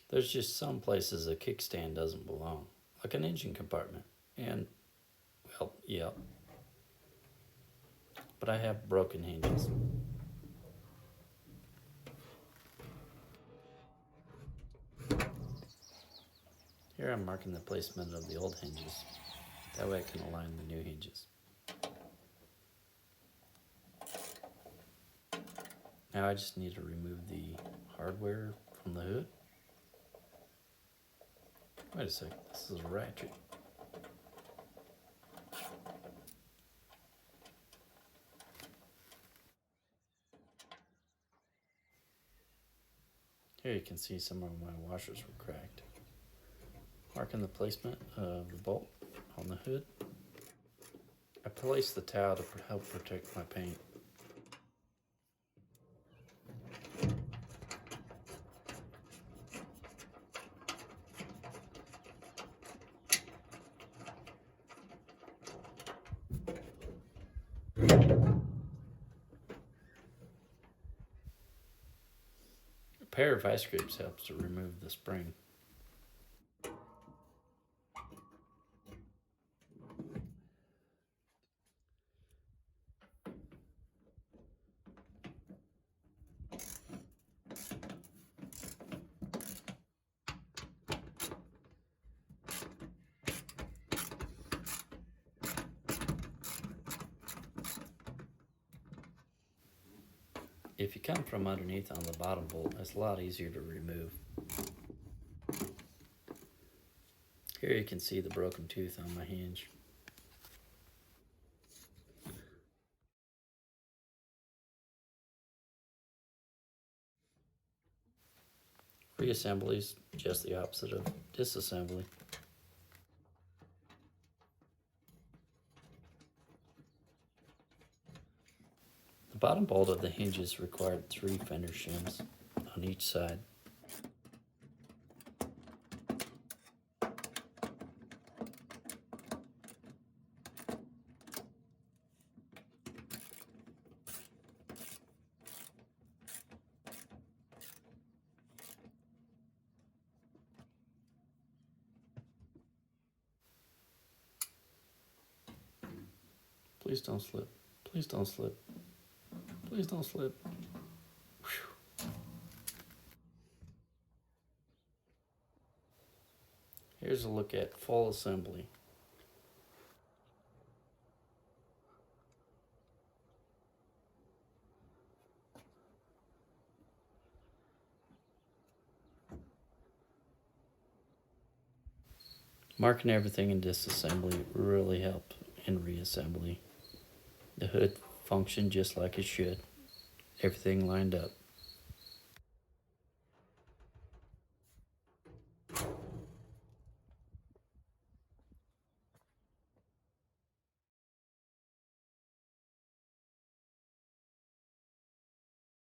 There's just some places a kickstand doesn't belong, like an engine compartment. And, well, yeah, but I have broken hinges. Here I'm marking the placement of the old hinges. That way I can align the new hinges. Now I just need to remove the hardware from the hood. Wait a sec, this is a ratchet. Here you can see some of my washers were cracked. Marking the placement of the bolt on the hood. I placed the towel to help protect my paint. A pair of vice grips helps to remove the spring. If you come from underneath on the bottom bolt, it's a lot easier to remove. Here you can see the broken tooth on my hinge. Reassembly is just the opposite of disassembly. The bottom bolt of the hinges required 3 fender shims on each side. Please don't slip. Please don't slip. Please don't slip. Whew. Here's a look at full assembly. Marking everything in disassembly really helped in reassembly. The hood functioned just like it should. Everything lined up.